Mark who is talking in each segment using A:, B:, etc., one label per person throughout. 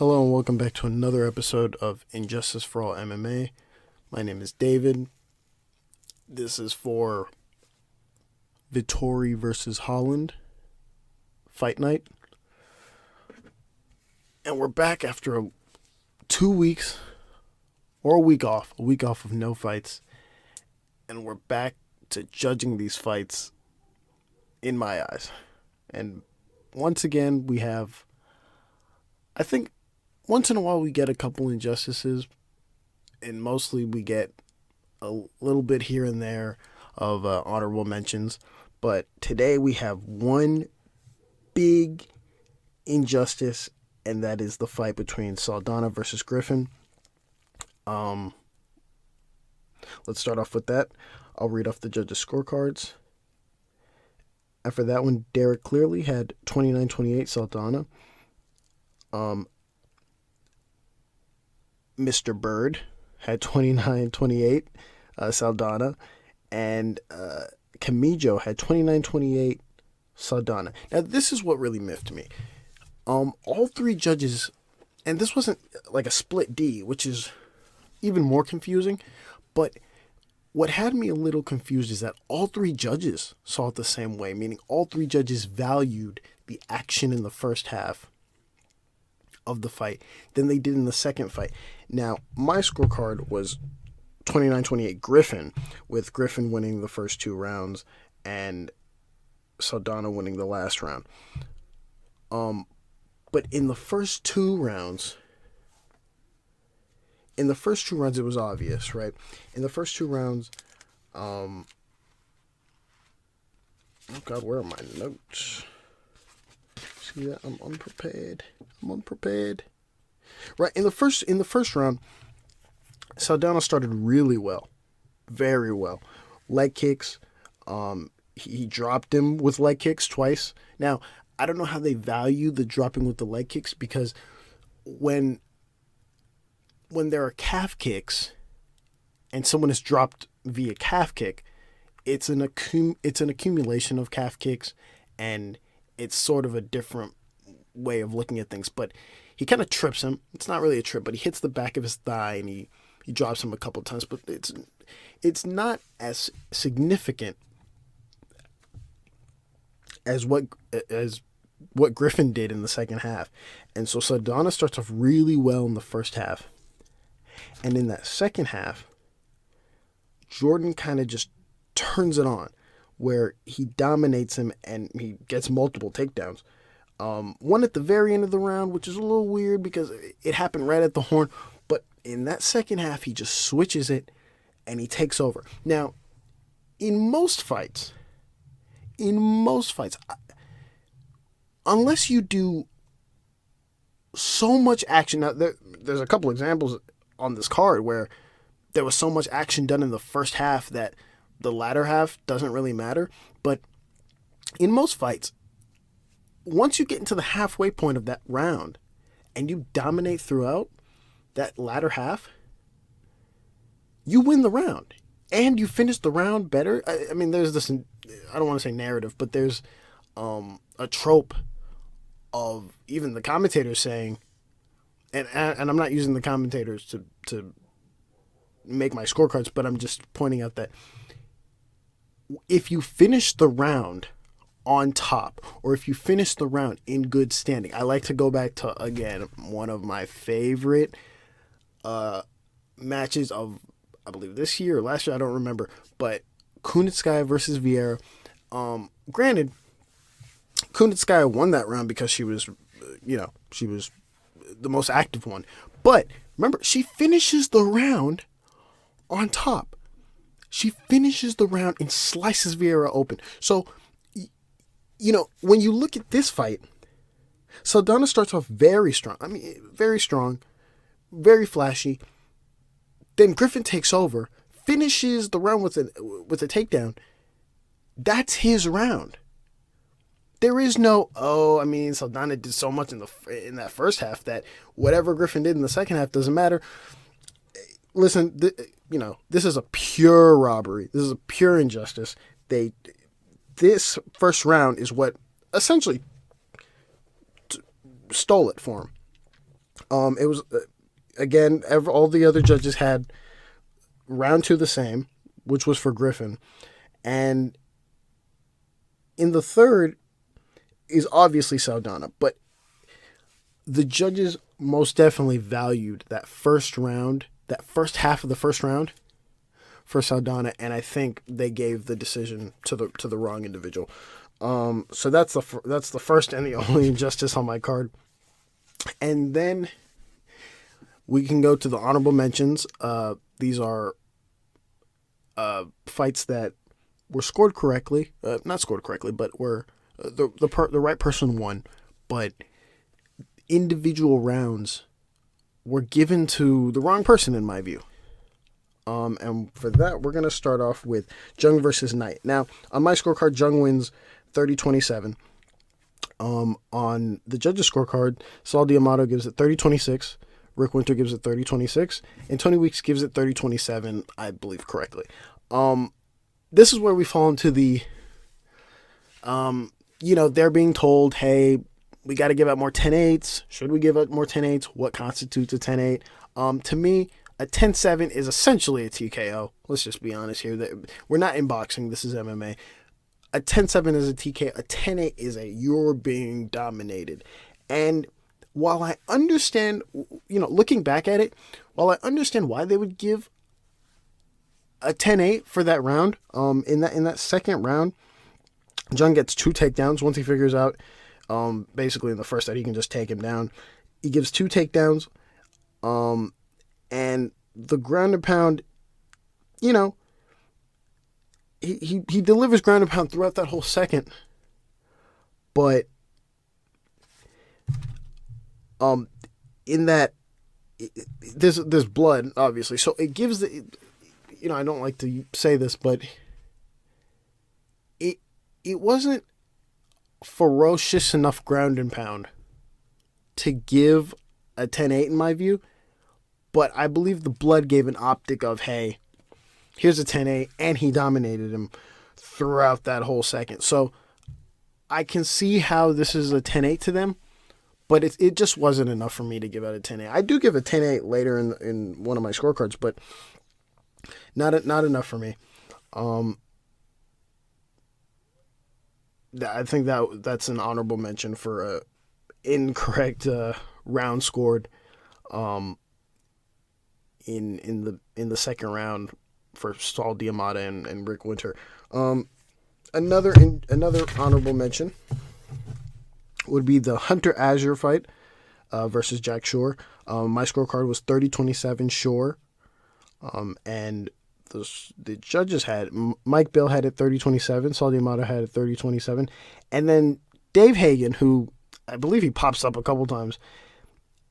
A: Hello and welcome back to another episode of Injustice For All MMA. My name is David. This is for Vettori V Holland fight night. And we're back after 2 weeks, or a week off of no fights. And we're back to judging these fights in my eyes. And once again, we have, I think, once in a while we get a couple injustices, and mostly we get a little bit here and there of honorable mentions. But today we have one big injustice, and that is the fight between Saldana versus Griffin. Let's start off with that. I'll read off the judges' scorecards. After that one, Derek clearly had 29-28 Saldana. Mr. Bird had 29-28 Saldana, and Camijo had 29-28 Saldana. Now, this is what really miffed me. All three judges, and this wasn't like a split D, which is even more confusing, but what had me a little confused is that all three judges saw it the same way, meaning all three judges valued the action in the first half of the fight than they did in the second fight. Now, my scorecard was 29-28 Griffin, with Griffin winning the first 2 rounds and Saldana winning the last round. But in the first two rounds, it was obvious, right? In the first 2 rounds, oh God, where are my notes? See that? I'm unprepared. Right, in the first round, Saldana started really well. Very well. Leg kicks. He dropped him with leg kicks twice. Now, I don't know how they value the dropping with the leg kicks, because when there are calf kicks and someone is dropped via calf kick, it's an accumulation of calf kicks, and it's sort of a different way of looking at things. But he kind of trips him. It's not really a trip, but he hits the back of his thigh and he drops him a couple times. But it's not as significant as what Griffin did in the second half. And so Saldana starts off really well in the first half. And in that second half, Jordan kind of just turns it on, where he dominates him and he gets multiple takedowns. One at the very end of the round, which is a little weird because it happened right at the horn. But in that second half, he just switches it and he takes over. Now, in most fights, unless you do so much action, now there's a couple examples on this card where there was so much action done in the first half that the latter half doesn't really matter. But in most fights, once you get into the halfway point of that round and you dominate throughout that latter half, you win the round and you finish the round better. I mean, there's this, I don't want to say narrative, but there's a trope of even the commentators saying, and I'm not using the commentators to make my scorecards, but I'm just pointing out that if you finish the round on top, or if you finish the round in good standing, I like to go back to, again, one of my favorite matches of, I believe, this year or last year, I don't remember, but Kunitskaya versus Vieira. Granted, Kunitskaya won that round because she was the most active one. But remember, she finishes the round on top. She finishes the round and slices Vieira open. So, when you look at this fight, Saldana starts off very strong. I mean, very strong, very flashy. Then Griffin takes over, finishes the round with a takedown. That's his round. There is no, Saldana did so much in that first half that whatever Griffin did in the second half doesn't matter. Listen, this is a pure robbery. This is a pure injustice. This first round is what essentially stole it for him. It was again, all the other judges had round 2 the same, which was for Griffin, and in the third is obviously Saldana, but the judges most definitely valued that first round, that first half of the first round for Saldana, and I think they gave the decision to the wrong individual. So that's the first and the only injustice on my card. And then we can go to the honorable mentions. These are fights that were scored correctly, not scored correctly, but were the right person won, but individual rounds were given to the wrong person in my view. And for that, we're going to start off with Jung versus Knight. Now, on my scorecard, Jung wins 30-27. On the judges' scorecard, Saul D'Amato gives it 30-26. Rick Winter gives it 30-26. And Tony Weeks gives it 30-27, I believe correctly. This is where we fall into the, they're being told, hey, we got to give out more 10-8s. Should we give out more 10-8s? What constitutes a 10-8? To me, a 10-7 is essentially a TKO. Let's just be honest here. We're not in boxing. This is MMA. A 10-7 is a TKO. A 10-8 is you're being dominated. And while I understand, looking back at it, while I understand why they would give a 10-8 for that round, in that second round, Jung gets 2 takedowns once he figures out, basically in the first that he can just take him down. He gives 2 takedowns, and the ground and pound, he delivers ground and pound throughout that whole second. But in that, there's blood, obviously. So it gives I don't like to say this, but it wasn't ferocious enough ground and pound to give a 10-8 in my view. But I believe the blood gave an optic of, hey, here's a 10-8, and he dominated him throughout that whole second. So I can see how this is a 10-8 to them, but it just wasn't enough for me to give out a 10-8. I do give a 10-8 later in one of my scorecards, but not enough for me. I think that's an honorable mention for a incorrect round scored in the second round for Saul D'Amato and Rick Winter. Another honorable mention would be the Hunter Azure fight versus Jack Shore. My scorecard was 30-27 Shore, and the judges had Mike Bill had it 30-27, Saul D'Amato had it 30-27, and then Dave Hagen, who I believe he pops up a couple times,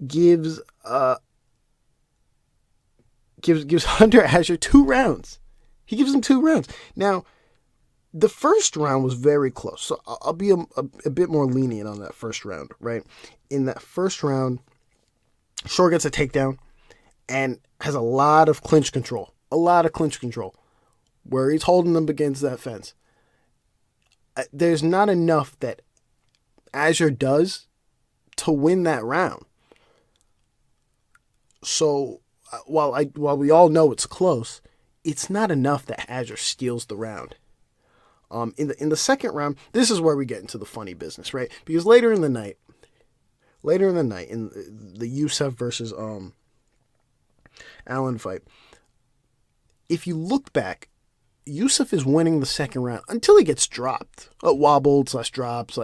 A: gives Hunter Azure 2 rounds. He gives him 2 rounds. Now, the first round was very close, so I'll be a bit more lenient on that first round, right? In that first round, Shore gets a takedown and has a lot of clinch control, where he's holding them against that fence. There's not enough that Azure does to win that round. So while we all know it's close, it's not enough that Azure steals the round. In the second round, this is where we get into the funny business, right? Because later in the night, in the Yussuff versus Allen fight, if you look back, Yussuff is winning the second round until he gets dropped, wobbled / drops.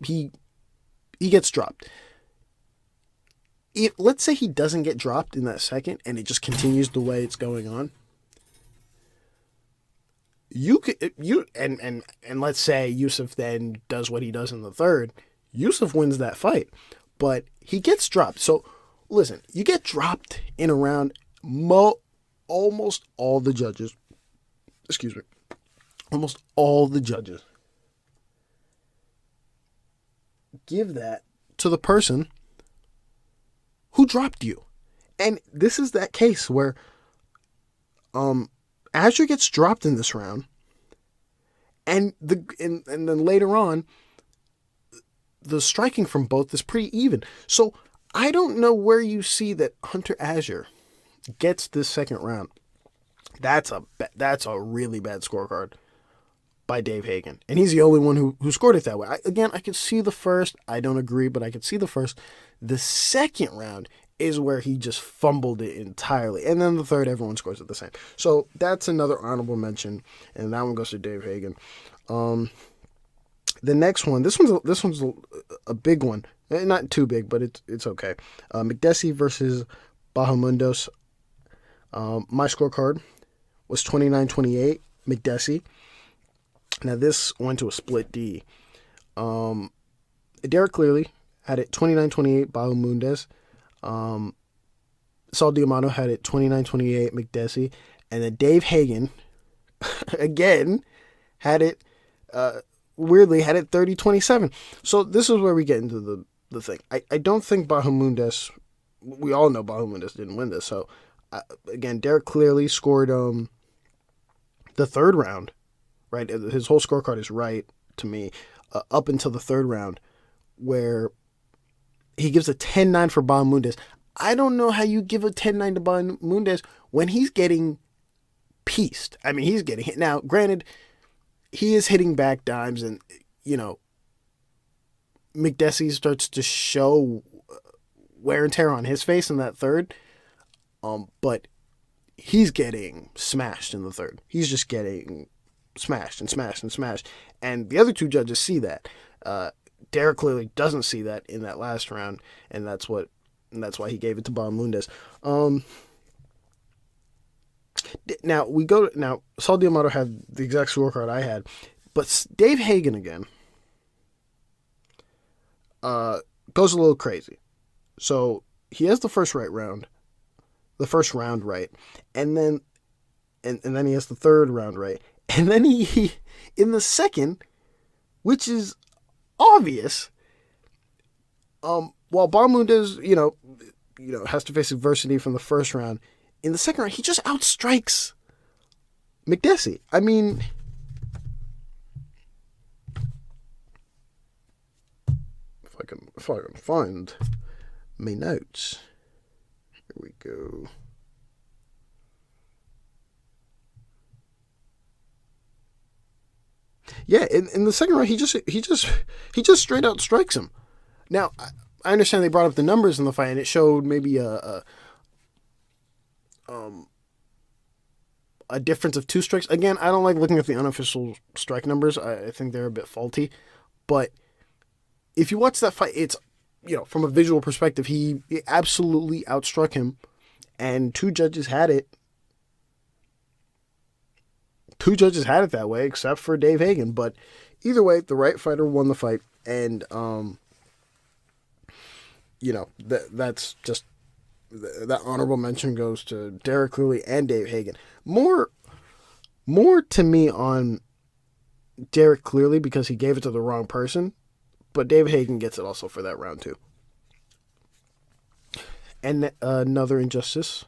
A: He gets dropped. Let's say he doesn't get dropped in that second, and it just continues the way it's going on. And let's say Yussuff then does what he does in the third. Yussuff wins that fight, but he gets dropped. So listen, you get dropped in a round. Almost all the judges give that to the person who dropped you. And this is that case where Azure gets dropped in this round, and then later on, the striking from both is pretty even. So I don't know where you see that Hunter Azure gets this second round. That's a really bad scorecard by Dave Hagen. And he's the only one who scored it that way. I could see the first. I don't agree, but I could see the first. The second round is where he just fumbled it entirely. And then the third, everyone scores it the same. So that's another honorable mention. And that one goes to Dave Hagen. The next one, this one's a big one. Not too big, but it's okay. Makdessi versus Bahamondes. My scorecard was 29-28, Makdessi. Now this went to a split D. Derek Clearly had it 29-28, Bahamondes. Saul Diamato had it 29-28, Makdessi. And then Dave Hagen, again, had it, weirdly, had it 30-27. So this is where we get into the thing. I don't think Bahamondes, we all know Bahamondes didn't win this. So, again, Derek Clearly scored the third round, right? His whole scorecard is right to me, up until the third round, where he gives a 10-9 for Bahamondes. I don't know how you give a 10-9 to Bahamondes when he's getting pieced. I mean, he's getting hit. Now, granted, he is hitting back dimes, and, you know, Makdessi starts to show wear and tear on his face in that third. But he's getting smashed in the third. He's just getting smashed and smashed and smashed. And the other two judges see that. Derek clearly doesn't see that in that last round, and that's why he gave it to Bahamondes. Now Saul Diamato had the exact scorecard I had, but Dave Hagen again goes a little crazy. So he has the first round right, and then he has the third round right, and then he in the second, which is obvious, while Bahamondes, you know, has to face adversity from the first round, in the second round he just outstrikes Makdessi. I mean, if I can find my notes, here we go. Yeah, in the second round, he just straight out strikes him. Now, I understand they brought up the numbers in the fight, and it showed maybe a difference of 2 strikes. Again, I don't like looking at the unofficial strike numbers. I think they're a bit faulty. But if you watch that fight, it's, from a visual perspective, he absolutely outstruck him, and 2 judges had it. 2 judges had it that way, except for Dave Hagen. But either way, the right fighter won the fight, and that's just that honorable mention goes to Derek Clearly and Dave Hagen. More to me on Derek Clearly because he gave it to the wrong person, but Dave Hagen gets it also for that round too. And another injustice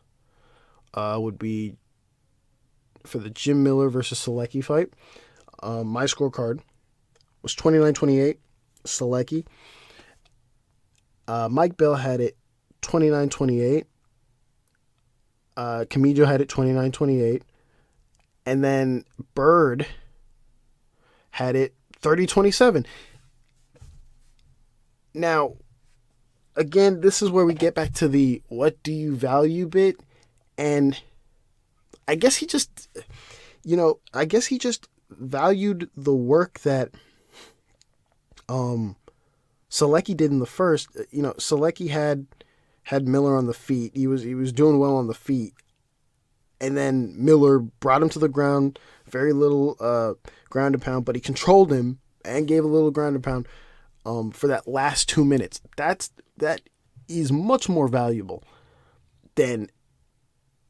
A: would be for the Jim Miller versus Solecki fight. My scorecard was 29-28, Solecki. Mike Bell had it 29-28. Camijo had it 29-28. And then Bird had it 30-27. Now, again, this is where we get back to the what do you value bit. And I guess he just, valued the work that Solecki did in the first. Solecki had Miller on the feet. He was doing well on the feet. And then Miller brought him to the ground, very little ground and pound, but he controlled him and gave a little ground and pound for that last 2 minutes. That is much more valuable than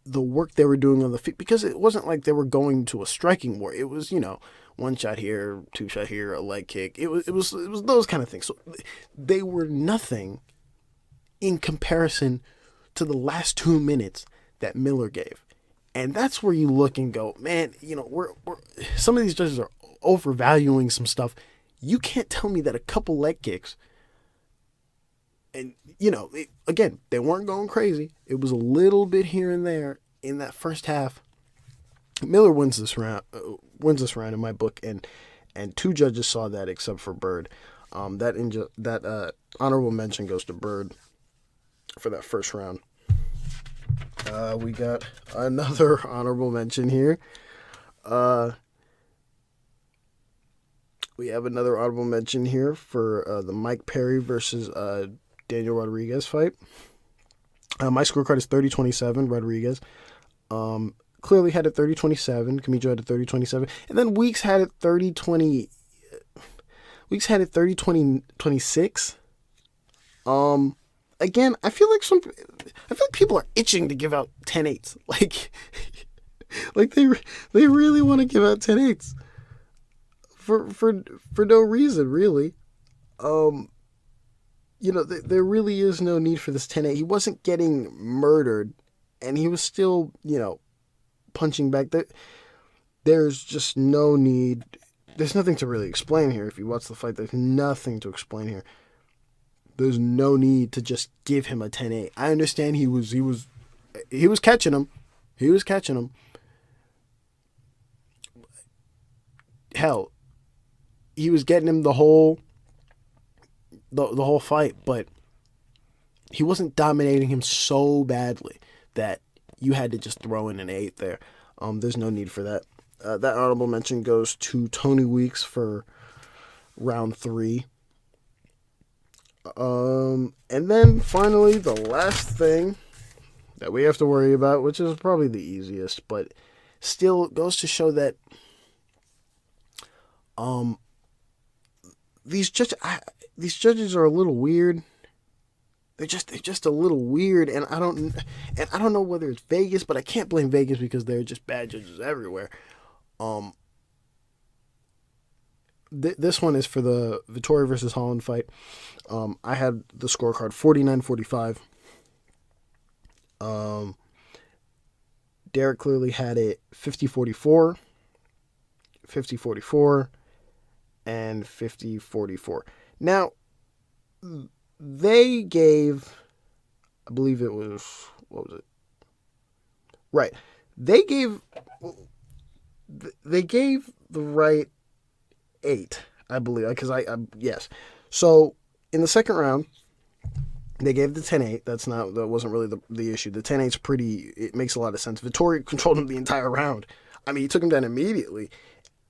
A: the work they were doing on the feet, because it wasn't like they were going to a striking war. It was, 1 shot here, 2 shot here, a leg kick. It was those kind of things. So they were nothing in comparison to the last 2 minutes that Miller gave. And that's where you look and go, man, we're some of these judges are overvaluing some stuff. You can't tell me that a couple leg kicks And, again, they weren't going crazy. It was a little bit here and there in that first half. Miller wins this round in my book, and two judges saw that except for Bird. That honorable mention goes to Bird for that first round. We got another honorable mention here. We have another honorable mention here for the Mike Perry versus Daniel Rodriguez fight. My scorecard is 30-27, Rodriguez. Clearly had it 30-27. Kamijo had it 30-27. And then Weeks had it 30-20. Weeks had it 30-26. Again, I feel like people are itching to give out 10-8s. Like they really want to give out 10-8s. For no reason, really. There really is no need for this 10-8. He wasn't getting murdered, and he was still, punching back. There's just no need. There's nothing to really explain here. If you watch the fight, there's nothing to explain here. There's no need to just give him a 10-8. I understand he was catching him. He was catching him. Hell, he was getting him the whole fight, but he wasn't dominating him so badly that you had to just throw in an 8 there. There's no need for that. That honorable mention goes to Tony Weeks for round 3. And then finally, the last thing that we have to worry about, which is probably the easiest, but still goes to show that these judges are a little weird. They're just a little weird, and I don't know whether it's Vegas, but I can't blame Vegas because they're just bad judges everywhere. This one is for the Vettori versus Holland fight. I had the scorecard 49-45. Derek clearly had it 50-44, 50-44, and 50-44. Now, they gave, I believe it was, what was it? Right. They gave the right 8, I believe, because yes. So in the second round, they gave the 10-8. That wasn't really the issue. The 10-8's it makes a lot of sense. Vettori controlled him the entire round. I mean, he took him down immediately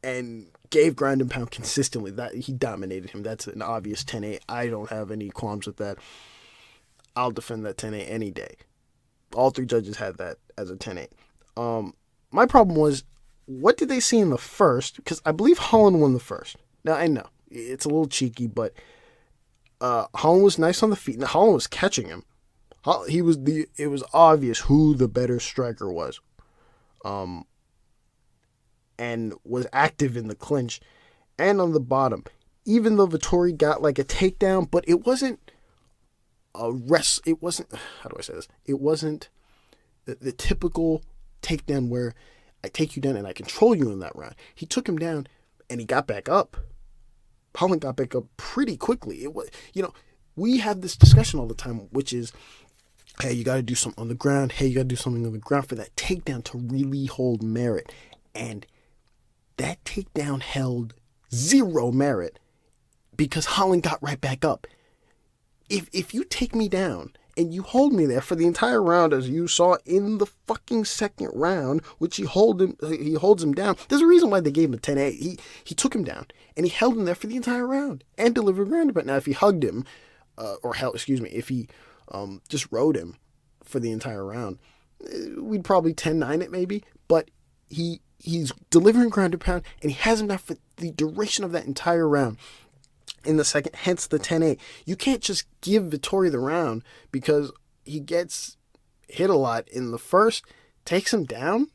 A: and gave ground and pound consistently. That he dominated him. That's an obvious 10-8. I don't have any qualms with that. I'll defend that 10-8 any day. All 3 judges had that as a 10-8. My problem was, what did they see in the first? Because I believe Holland won the first. Now, I know it's a little cheeky, but Holland was nice on the feet. Now, Holland was catching him. It was obvious who the better striker was. And was active in the clinch and on the bottom. Even though Vettori got like a takedown, but it wasn't a rest. It wasn't, how do I say this? It wasn't the typical takedown where I take you down and I control you in that round. He took him down and he got back up. Holland got back up pretty quickly. It was, we have this discussion all the time, which is, hey, you got to do something on the ground. Hey, you got to do something on the ground for that takedown to really hold merit. And that takedown held 0 merit because Holland got right back up. If you take me down and you hold me there for the entire round, as you saw in the fucking second round, which he holds him down. There's a reason why they gave him a 10-8. He took him down and he held him there for the entire round and delivered ground. But now if he hugged him, if he just rode him for the entire round, we'd probably 10-9 it maybe. But he's delivering ground and pound, and he has him now for the duration of that entire round. In the second, hence the 10-8. You can't just give Vettori the round because he gets hit a lot in the first, takes him down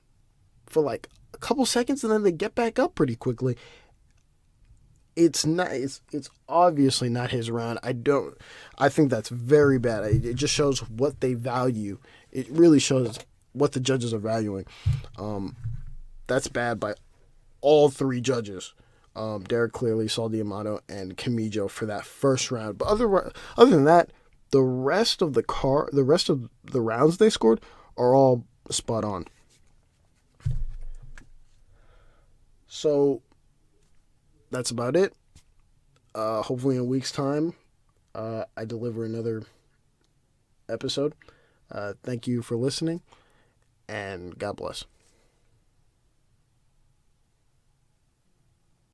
A: for like a couple seconds, and then they get back up pretty quickly. It's not. It's obviously not his round. I think that's very bad. It just shows what they value. It really shows what the judges are valuing. That's bad by all 3 judges. Derek clearly, Saul Diamato, and Kamijo for that first round. But other than that, The rest of the rounds they scored are all spot on. So that's about it. Hopefully in a week's time, I deliver another episode. Thank you for listening, and God bless.